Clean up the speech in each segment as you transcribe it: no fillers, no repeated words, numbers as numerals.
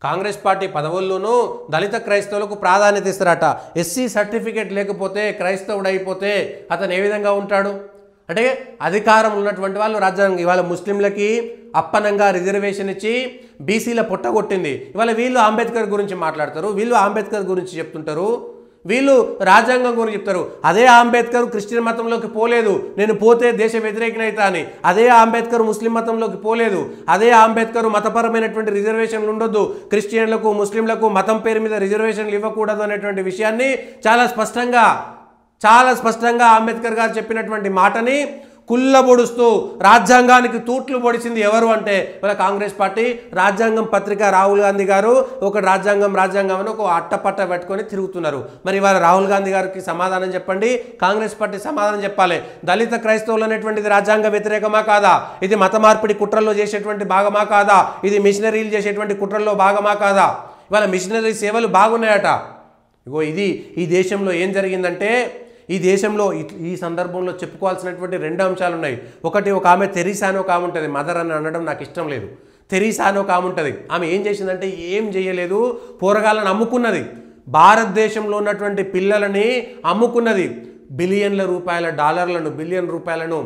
Congress party పదవుల్లోనూ దళిత క్రైస్తవులకు ప్రాధాన్యత ఇస్తారట. ఎస్సీ సర్టిఫికేట్ లేకపోతే క్రైస్తవుడు అయిపోతే అతను ఏ విధంగా ఉంటాడు అంటే అధికారం ఉన్నటువంటి వాళ్ళు రాజ్యాంగం ఇవాళ ముస్లింలకి అప్పనంగా రిజర్వేషన్ ఇచ్చి బీసీల పొట్టగొట్టింది. ఇవాళ వీళ్ళు అంబేద్కర్ గురించి మాట్లాడతారు, వీళ్ళు అంబేద్కర్ గురించి చెప్తుంటారు, వీళ్ళు రాజ్యాంగం గురించి చెప్తారు. అదే అంబేద్కర్ క్రిస్టియన్ మతంలోకి పోలేదు, నేను పోతే దేశ వ్యతిరేకనైతా అని. అదే అంబేద్కర్ ముస్లిం మతంలోకి పోలేదు, అదే అంబేద్కర్ మతపరమైనటువంటి రిజర్వేషన్లు ఉండొద్దు, క్రిస్టియన్లకు ముస్లింలకు మతం పేరు మీద రిజర్వేషన్లు ఇవ్వకూడదు అనేటువంటి విషయాన్ని చాలా స్పష్టంగా అంబేద్కర్ గారు చెప్పినటువంటి మాటని కుల్లబొడుస్తూ రాజ్యాంగానికి తూట్లు పొడిచింది ఎవరు అంటే ఇవాళ కాంగ్రెస్ పార్టీ. రాజ్యాంగం పత్రిక రాహుల్ గాంధీ గారు ఒక రాజ్యాంగం అని ఒక అట్టపట్ట పెట్టుకొని తిరుగుతున్నారు. మరి ఇవాళ రాహుల్ గాంధీ గారికి సమాధానం చెప్పండి, కాంగ్రెస్ పార్టీ సమాధానం చెప్పాలి. దళిత క్రైస్తవులు అనేటువంటిది రాజ్యాంగ వ్యతిరేకమా కాదా, ఇది మత మార్పిడి కుట్రల్లో చేసేటువంటి భాగమా కాదా, ఇది మిషనరీలు చేసేటువంటి కుట్రల్లో భాగమా కాదా? ఇవాళ మిషనరీ సేవలు బాగున్నాయట. ఇగో ఇది ఈ దేశంలో ఏం జరిగిందంటే ఈ దేశంలో ఈ సందర్భంలో చెప్పుకోవాల్సినటువంటి రెండు అంశాలు ఉన్నాయి. ఒకటి, ఒక ఆమె తెరీసా అని ఒక ఆమె ఉంటుంది, మదర్ అని అనడం నాకు ఇష్టం లేదు. తెరీసా అని ఒక ఆమె ఉంటుంది, ఆమె ఏం చేసిందంటే ఏం చేయలేదు, పోరగాళ్ళని అమ్ముకున్నది, భారతదేశంలో ఉన్నటువంటి పిల్లలని అమ్ముకున్నది, బిలియన్ రూపాయలను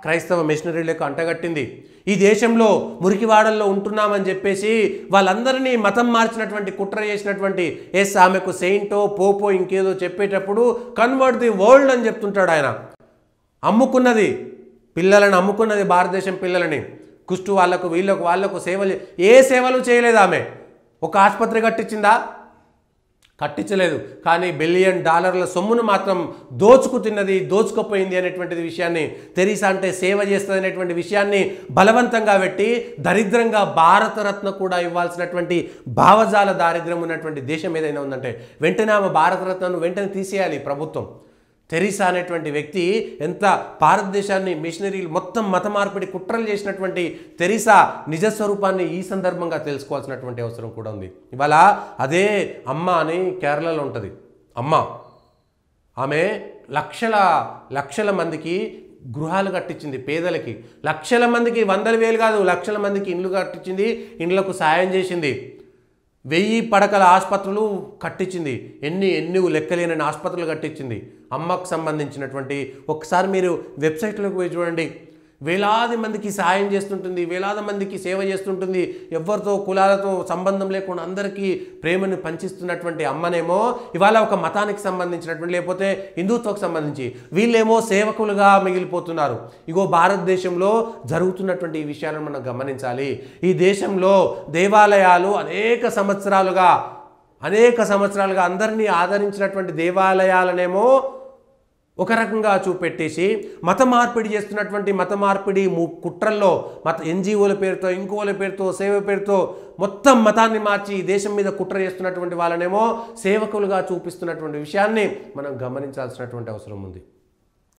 క్రైస్తవ మిషనరీలకు అంటగట్టింది. ఈ దేశంలో మురికివాడల్లో ఉంటున్నామని చెప్పేసి వాళ్ళందరినీ మతం మార్చినటువంటి కుట్ర చేసినటువంటి ఆమెకు సెయింటో పోపో ఇంకేదో చెప్పేటప్పుడు కన్వర్ట్ ది వరల్డ్ అని చెప్తుంటాడు ఆయన. అమ్ముకున్నది పిల్లలను, అమ్ముకున్నది భారతదేశం పిల్లలని. కుష్టు వాళ్ళకు వీళ్ళకు సేవలు ఏ సేవలు చేయలేదు ఆమె. ఒక ఆసుపత్రి కట్టించలేదు, కానీ $1 బిలియన్ సొమ్మును మాత్రం దోచుకుపోయింది అనేటువంటిది విషయాన్ని, తెరీసా అంటే సేవ చేస్తుంది అనేటువంటి విషయాన్ని బలవంతంగా పెట్టి దరిద్రంగా భారతరత్న కూడా ఇవ్వాల్సినటువంటి భావజాల దారిద్ర్యం ఉన్నటువంటి దేశం ఏదైనా ఉందంటే వెంటనే ఆమె భారతరత్నను వెంటనే తీసేయాలి ప్రభుత్వం. తెరీసా అనేటువంటి వ్యక్తి ఎంత భారతదేశాన్ని మిషనరీలు మొత్తం మత మార్పిడి కుట్రలు చేసినటువంటి తెరీసా నిజస్వరూపాన్ని ఈ సందర్భంగా తెలుసుకోవాల్సినటువంటి అవసరం కూడా ఉంది. ఇవాళ అదే అమ్మ అని కేరళలో ఉంటుంది. అమ్మ ఆమె లక్షల మందికి గృహాలు కట్టించింది, పేదలకి లక్షల మందికి, 100,000 కాదు లక్షల మందికి ఇండ్లు కట్టించింది, ఇండ్లకు సాయం చేసింది, 1000 పడకల ఆసుపత్రులు కట్టించింది, ఎన్ని లెక్కలేనని ఆసుపత్రులు కట్టించింది. అమ్మకు సంబంధించినటువంటి ఒకసారి మీరు వెబ్సైట్లోకి పోయి చూడండి, వేలాది మందికి సాయం చేస్తుంటుంది, వేలాది మందికి సేవ చేస్తుంటుంది, ఎవరితో కులాలతో సంబంధం లేకుండా అందరికీ ప్రేమను పంచిస్తున్నటువంటి అమ్మనేమో ఇవాళ ఒక మతానికి సంబంధించినటువంటి లేకపోతే హిందుత్వకు సంబంధించి వీళ్ళేమో సేవకులుగా మిగిలిపోతున్నారు. ఇగో భారతదేశంలో జరుగుతున్నటువంటి ఈ విషయాలను మనం గమనించాలి. ఈ దేశంలో దేవాలయాలు అనేక సంవత్సరాలుగా అందరినీ ఆదరించినటువంటి దేవాలయాలనేమో ఒక రకంగా చూపెట్టేసి మత మార్పిడి చేస్తున్నటువంటి మత మార్పిడి కుట్రల్లో ఎన్జిఓల పేరుతో ఇంకోల పేరుతో సేవ పేరుతో మొత్తం మతాన్ని మార్చి దేశం మీద కుట్ర చేస్తున్నటువంటి వాళ్ళనేమో సేవకులుగా చూపిస్తున్నటువంటి విషయాన్ని మనం గమనించాల్సినటువంటి అవసరం ఉంది.